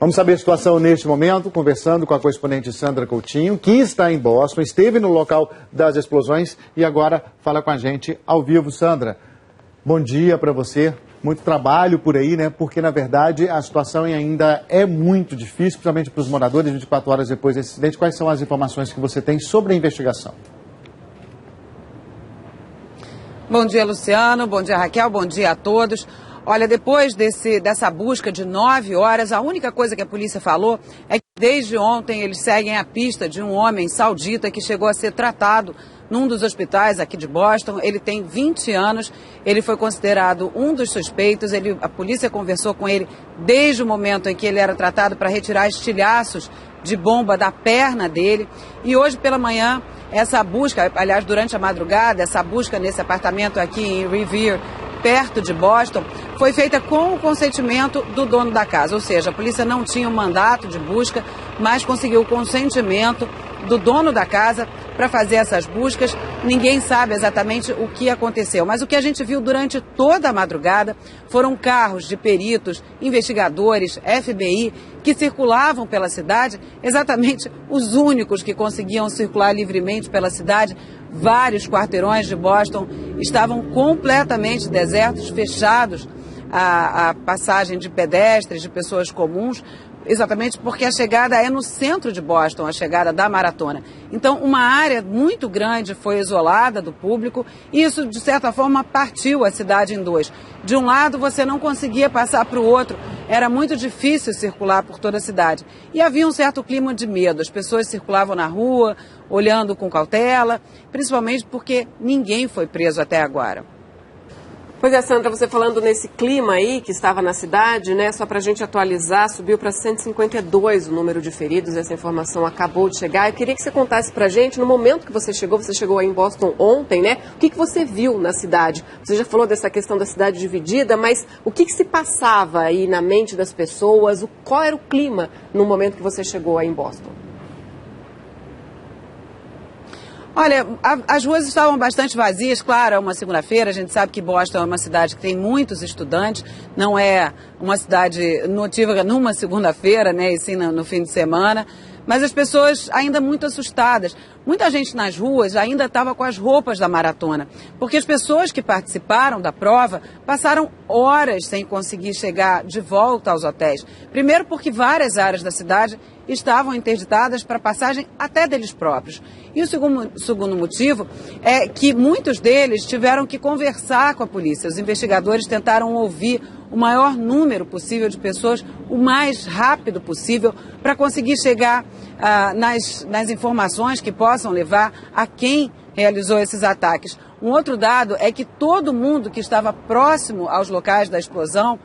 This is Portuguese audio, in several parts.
Vamos saber a situação neste momento, conversando com a correspondente Sandra Coutinho, que está em Boston, esteve no local das explosões e agora fala com a gente ao vivo. Sandra, bom dia para você. Muito trabalho por aí, né? Porque, na verdade, a situação ainda é muito difícil, principalmente para os moradores, 24 horas depois desse acidente. Quais são as informações que você tem sobre a investigação? Bom dia, Luciano. Bom dia, Raquel. Bom dia a todos. Olha, depois dessa busca de 9 horas, a única coisa que a polícia falou é que desde ontem eles seguem a pista de um homem saudita que chegou a ser tratado num dos hospitais aqui de Boston. Ele tem 20 anos, ele foi considerado um dos suspeitos, a polícia conversou com ele desde o momento em que ele era tratado para retirar estilhaços de bomba da perna dele. E hoje pela manhã, essa busca, aliás, durante a madrugada, essa busca nesse apartamento aqui em Revere, perto de Boston, foi feita com o consentimento do dono da casa. Ou seja, a polícia não tinha um mandato de busca, mas conseguiu o consentimento do dono da casa para fazer essas buscas. Ninguém sabe exatamente o que aconteceu, mas o que a gente viu durante toda a madrugada foram carros de peritos, investigadores, FBI, que circulavam pela cidade, exatamente os únicos que conseguiam circular livremente pela cidade. Vários quarteirões de Boston estavam completamente desertos, fechados à passagem de pedestres, de pessoas comuns, exatamente porque a chegada é no centro de Boston, a chegada da maratona. Então, uma área muito grande foi isolada do público e isso, de certa forma, partiu a cidade em dois. De um lado, você não conseguia passar para o outro, era muito difícil circular por toda a cidade. E havia um certo clima de medo, as pessoas circulavam na rua, olhando com cautela, principalmente porque ninguém foi preso até agora. Pois é, Sandra, você falando nesse clima aí que estava na cidade, né? Só para a gente atualizar, subiu para 152 o número de feridos, essa informação acabou de chegar. Eu queria que você contasse para a gente, no momento que você chegou aí em Boston ontem, né? O que você viu na cidade? Você já falou dessa questão da cidade dividida, mas o que se passava aí na mente das pessoas? Qual era o clima no momento que você chegou aí em Boston? Olha, as ruas estavam bastante vazias, claro, é uma segunda-feira, a gente sabe que Boston é uma cidade que tem muitos estudantes, não é uma cidade notívaga numa segunda-feira, né, e sim no fim de semana, mas as pessoas ainda muito assustadas. Muita gente nas ruas ainda estava com as roupas da maratona, porque as pessoas que participaram da prova passaram horas sem conseguir chegar de volta aos hotéis. Primeiro porque várias áreas da cidade estavam interditadas para passagem até deles próprios. E o segundo motivo é que muitos deles tiveram que conversar com a polícia. Os investigadores tentaram ouvir o maior número possível de pessoas o mais rápido possível para conseguir chegar nas informações que possam levar a quem realizou esses ataques. Um outro dado é que todo mundo que estava próximo aos locais da explosão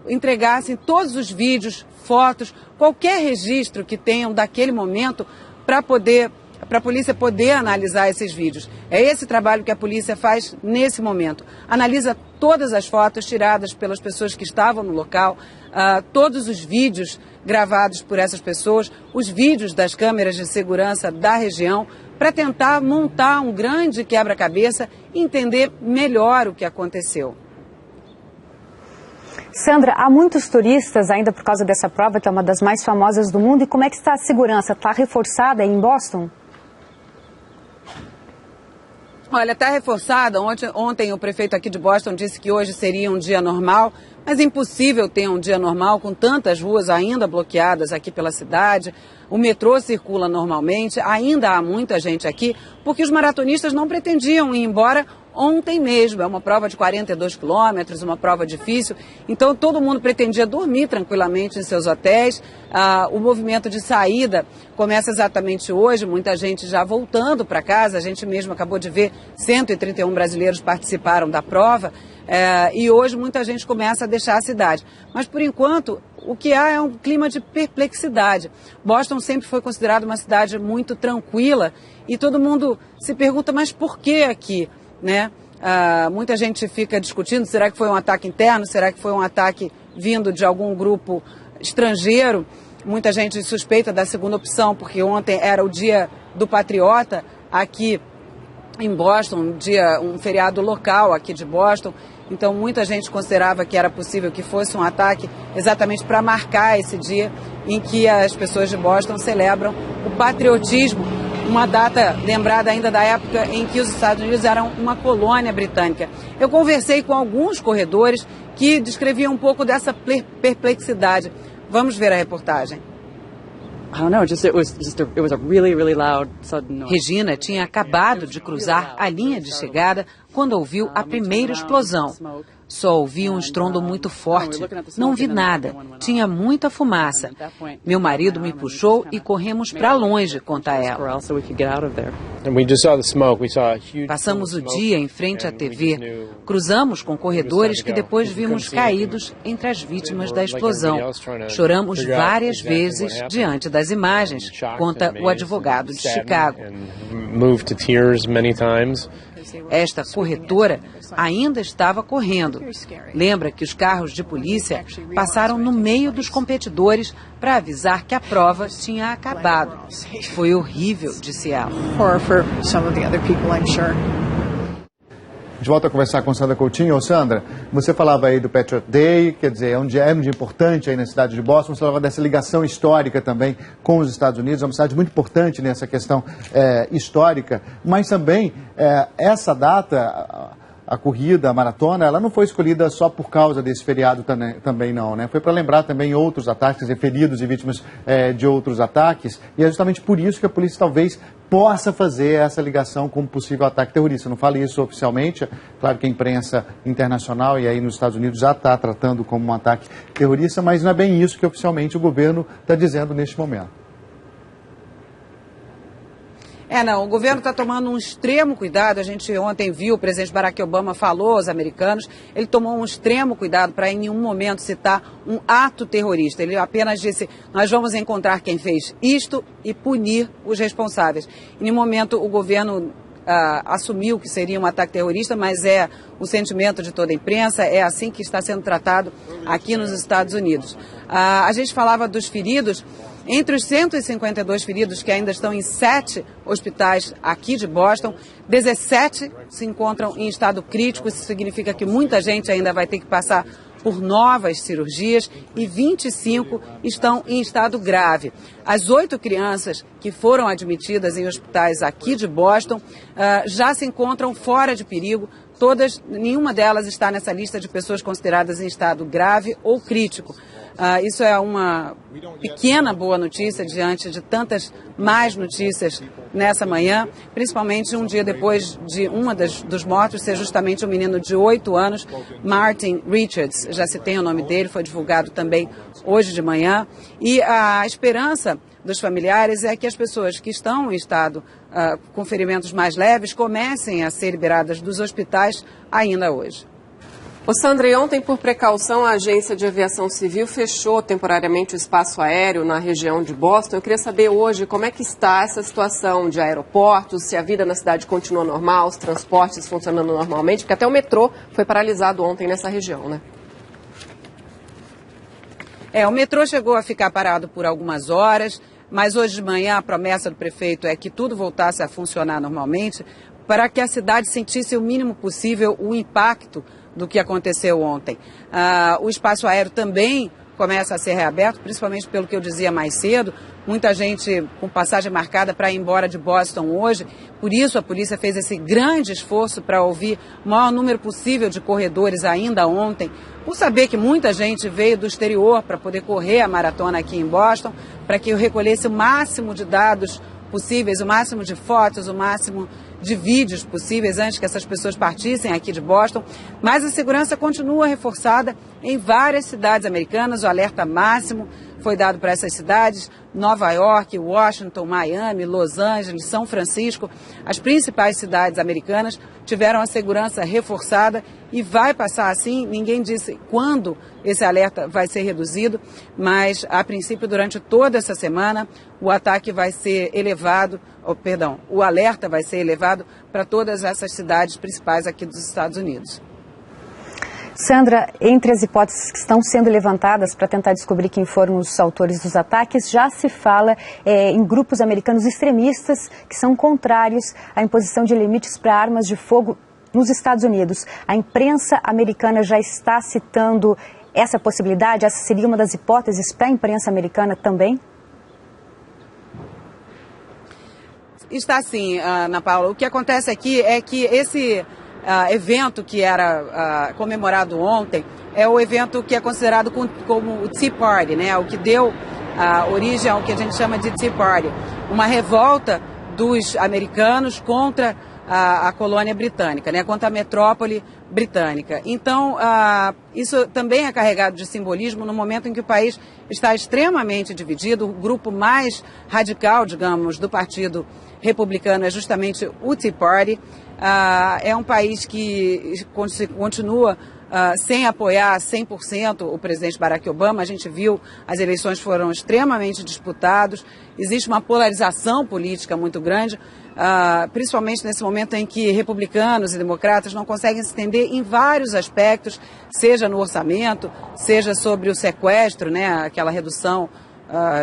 entregassem todos os vídeos, fotos, qualquer registro que tenham daquele momento para a polícia poder analisar esses vídeos. É esse trabalho que a polícia faz nesse momento. Analisa todas as fotos tiradas pelas pessoas que estavam no local, todos os vídeos gravados por essas pessoas, os vídeos das câmeras de segurança da região, para tentar montar um grande quebra-cabeça e entender melhor o que aconteceu. Sandra, há muitos turistas ainda por causa dessa prova, que é uma das mais famosas do mundo. E como é que está a segurança? Está reforçada aí em Boston? Olha, está reforçada. Ontem o prefeito aqui de Boston disse que hoje seria um dia normal, mas é impossível ter um dia normal com tantas ruas ainda bloqueadas aqui pela cidade. O metrô circula normalmente, ainda há muita gente aqui, porque os maratonistas não pretendiam ir embora ontem mesmo. É uma prova de 42 quilômetros, uma prova difícil, então todo mundo pretendia dormir tranquilamente em seus hotéis. O movimento de saída começa exatamente hoje, muita gente já voltando para casa. A gente mesmo acabou de ver 131 brasileiros participaram da prova, e hoje muita gente começa a deixar a cidade. Mas por enquanto o que há é um clima de perplexidade. Boston sempre foi considerada uma cidade muito tranquila e todo mundo se pergunta, mas por que aqui? Né? Muita gente fica discutindo, será que foi um ataque interno, será que foi um ataque vindo de algum grupo estrangeiro? Muita gente suspeita da segunda opção, porque ontem era o dia do Patriota aqui em Boston, um feriado local aqui de Boston, Então muita gente considerava que era possível que fosse um ataque exatamente para marcar esse dia em que as pessoas de Boston celebram o patriotismo, uma data lembrada ainda da época em que os Estados Unidos eram uma colônia britânica. Eu conversei com alguns corredores que descreviam um pouco dessa perplexidade. Vamos ver a reportagem. Regina tinha acabado de cruzar a linha de chegada quando ouviu a primeira explosão. Só ouvi um estrondo muito forte. Não vi nada. Tinha muita fumaça. Meu marido me puxou e corremos para longe, conta ela. Passamos o dia em frente à TV. Cruzamos com corredores que depois vimos caídos entre as vítimas da explosão. Choramos várias vezes diante das imagens, conta o advogado de Chicago. Esta corretora ainda estava correndo. Lembra que os carros de polícia passaram no meio dos competidores para avisar que a prova tinha acabado. Foi horrível, disse ela. De volta a conversar com Sandra Coutinho. Ô, Sandra, você falava aí do Patriot Day, quer dizer, é um dia importante aí na cidade de Boston. Você falava dessa ligação histórica também com os Estados Unidos, é uma cidade muito importante nessa questão histórica, mas também essa data, a corrida, a maratona, ela não foi escolhida só por causa desse feriado também não, né? Foi para lembrar também outros ataques, feridos e vítimas de outros ataques, e é justamente por isso que a polícia talvez possa fazer essa ligação com um possível ataque terrorista. Não falo isso oficialmente, claro que a imprensa internacional e aí nos Estados Unidos já está tratando como um ataque terrorista, mas não é bem isso que oficialmente o governo está dizendo neste momento. O governo está tomando um extremo cuidado. A gente ontem viu, o presidente Barack Obama falou aos americanos, ele tomou um extremo cuidado para em nenhum momento citar um ato terrorista. Ele apenas disse, nós vamos encontrar quem fez isto e punir os responsáveis. Em nenhum momento o governo assumiu que seria um ataque terrorista, mas é o sentimento de toda a imprensa, é assim que está sendo tratado aqui nos Estados Unidos. A gente falava dos feridos. Entre os 152 feridos que ainda estão em 7 hospitais aqui de Boston, 17 se encontram em estado crítico. Isso significa que muita gente ainda vai ter que passar por novas cirurgias e 25 estão em estado grave. As 8 crianças que foram admitidas em hospitais aqui de Boston já se encontram fora de perigo. Nenhuma delas está nessa lista de pessoas consideradas em estado grave ou crítico. Isso é uma pequena boa notícia diante de tantas más notícias nessa manhã, principalmente um dia depois de dos mortos ser justamente um menino de 8 anos, Martin Richards. Já se tem o nome dele, foi divulgado também hoje de manhã. E a esperança dos familiares é que as pessoas que estão em estado com ferimentos mais leves comecem a ser liberadas dos hospitais ainda hoje. Sandra, e ontem, por precaução, a Agência de Aviação Civil fechou temporariamente o espaço aéreo na região de Boston. Eu queria saber hoje como é que está essa situação de aeroportos, se a vida na cidade continua normal, os transportes funcionando normalmente, porque até o metrô foi paralisado ontem nessa região, né? O metrô chegou a ficar parado por algumas horas, mas hoje de manhã a promessa do prefeito é que tudo voltasse a funcionar normalmente para que a cidade sentisse o mínimo possível o impacto do que aconteceu ontem. O espaço aéreo também começa a ser reaberto, principalmente pelo que eu dizia mais cedo. Muita gente com passagem marcada para ir embora de Boston hoje. Por isso a polícia fez esse grande esforço para ouvir o maior número possível de corredores ainda ontem, por saber que muita gente veio do exterior para poder correr a maratona aqui em Boston, para que eu recolhesse o máximo de dados possíveis, o máximo de fotos, o máximo de vídeos possíveis antes que essas pessoas partissem aqui de Boston. Mas a segurança continua reforçada em várias cidades americanas. O alerta máximo foi dado para essas cidades: Nova York, Washington, Miami, Los Angeles, São Francisco. As principais cidades americanas tiveram a segurança reforçada e vai passar assim. Ninguém disse quando esse alerta vai ser reduzido, mas a princípio durante toda essa semana o ataque vai ser elevado, o alerta vai ser elevado para todas essas cidades principais aqui dos Estados Unidos. Sandra, entre as hipóteses que estão sendo levantadas para tentar descobrir quem foram os autores dos ataques, já se fala em grupos americanos extremistas que são contrários à imposição de limites para armas de fogo nos Estados Unidos, a imprensa americana já está citando essa possibilidade? Essa seria uma das hipóteses para a imprensa americana também? Está sim, Ana Paula. O que acontece aqui é que esse evento que era comemorado ontem é o evento que é considerado como o Tea Party, né? O que deu origem ao que a gente chama de Tea Party, uma revolta dos americanos contra a colônia britânica, né? Contra a metrópole britânica. Então, isso também é carregado de simbolismo no momento em que o país está extremamente dividido. O grupo mais radical, digamos, do Partido Republicano é justamente o Tea Party. É um país que continua sem apoiar 100% o presidente Barack Obama. A gente viu, as eleições foram extremamente disputadas, existe uma polarização política muito grande, principalmente nesse momento em que republicanos e democratas não conseguem se entender em vários aspectos, seja no orçamento, seja sobre o sequestro, né, aquela redução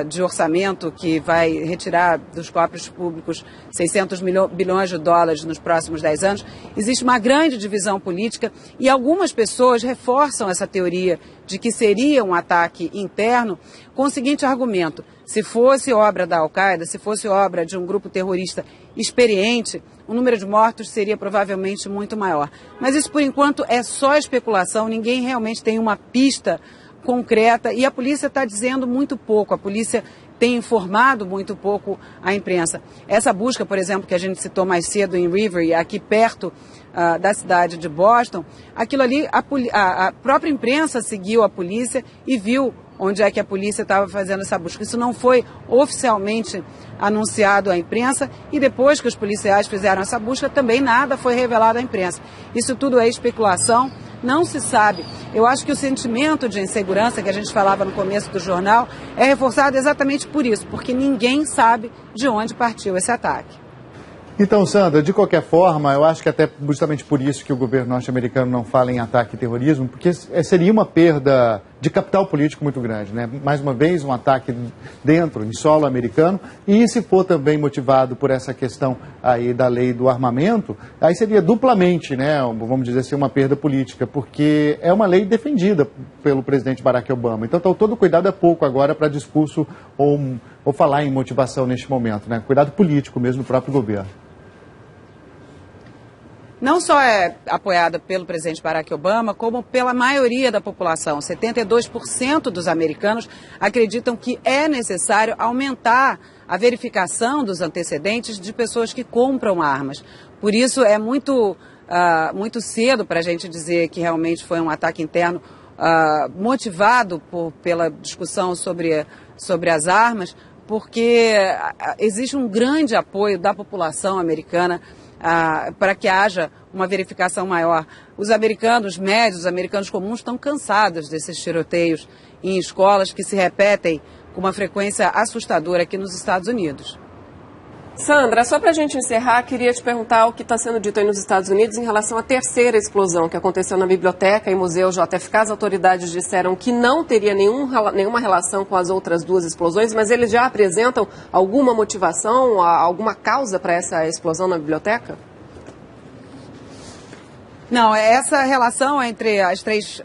de orçamento que vai retirar dos cofres públicos 600 bilhões de dólares nos próximos 10 anos. Existe uma grande divisão política e algumas pessoas reforçam essa teoria de que seria um ataque interno com o seguinte argumento: se fosse obra da Al-Qaeda, se fosse obra de um grupo terrorista experiente, o número de mortos seria provavelmente muito maior. Mas isso, por enquanto, é só especulação, ninguém realmente tem uma pista concreta e a polícia está dizendo muito pouco, a polícia tem informado muito pouco a imprensa. Essa busca, por exemplo, que a gente citou mais cedo em Rivere, aqui perto da cidade de Boston, aquilo ali, a própria imprensa seguiu a polícia e viu onde é que a polícia estava fazendo essa busca. Isso não foi oficialmente anunciado à imprensa e depois que os policiais fizeram essa busca também nada foi revelado à imprensa. Isso tudo é especulação, não se sabe. Eu acho que o sentimento de insegurança que a gente falava no começo do jornal é reforçado exatamente por isso, porque ninguém sabe de onde partiu esse ataque. Então, Sandra, de qualquer forma, eu acho que até justamente por isso que o governo norte-americano não fala em ataque e terrorismo, porque seria uma perda de capital político muito grande, né? Mais uma vez, um ataque dentro, em solo americano, e se for também motivado por essa questão aí da lei do armamento, aí seria duplamente, né, vamos dizer assim, uma perda política, porque é uma lei defendida pelo presidente Barack Obama. Então, todo cuidado é pouco agora para discurso ou falar em motivação neste momento, né? Cuidado político mesmo do próprio governo. Não só é apoiada pelo presidente Barack Obama, como pela maioria da população. 72% dos americanos acreditam que é necessário aumentar a verificação dos antecedentes de pessoas que compram armas. Por isso é muito cedo para a gente dizer que realmente foi um ataque interno motivado pela discussão sobre as armas, porque existe um grande apoio da população americana para que haja uma verificação maior. Os americanos médios, os americanos comuns, estão cansados desses tiroteios em escolas que se repetem com uma frequência assustadora aqui nos Estados Unidos. Sandra, só para a gente encerrar, queria te perguntar o que está sendo dito aí nos Estados Unidos em relação à terceira explosão que aconteceu na biblioteca e museu JFK. As autoridades disseram que não teria nenhuma relação com as outras duas explosões, mas eles já apresentam alguma motivação, alguma causa para essa explosão na biblioteca? Não, essa relação entre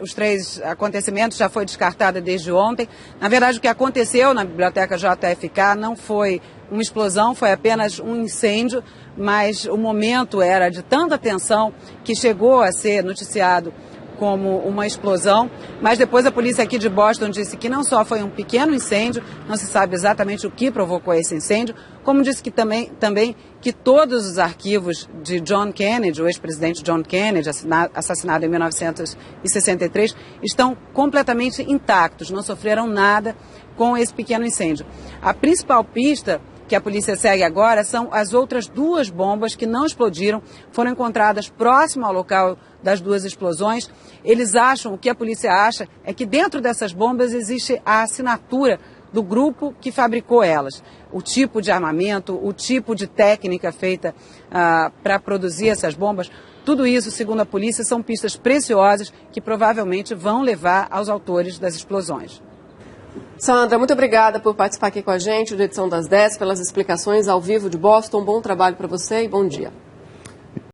os três acontecimentos já foi descartada desde ontem. Na verdade, o que aconteceu na biblioteca JFK não foi uma explosão, foi apenas um incêndio, mas o momento era de tanta tensão que chegou a ser noticiado como uma explosão, mas depois a polícia aqui de Boston disse que não só foi um pequeno incêndio, não se sabe exatamente o que provocou esse incêndio, como disse que também que todos os arquivos de John Kennedy, o ex-presidente John Kennedy, assassinado em 1963, estão completamente intactos, não sofreram nada com esse pequeno incêndio. A principal pista que a polícia segue agora são as outras duas bombas que não explodiram, foram encontradas próximo ao local das duas explosões. Eles acham, o que a polícia acha, é que dentro dessas bombas existe a assinatura do grupo que fabricou elas. O tipo de armamento, o tipo de técnica feita para produzir essas bombas, tudo isso, segundo a polícia, são pistas preciosas que provavelmente vão levar aos autores das explosões. Sandra, muito obrigada por participar aqui com a gente da edição das 10, pelas explicações ao vivo de Boston. Bom trabalho para você e bom dia.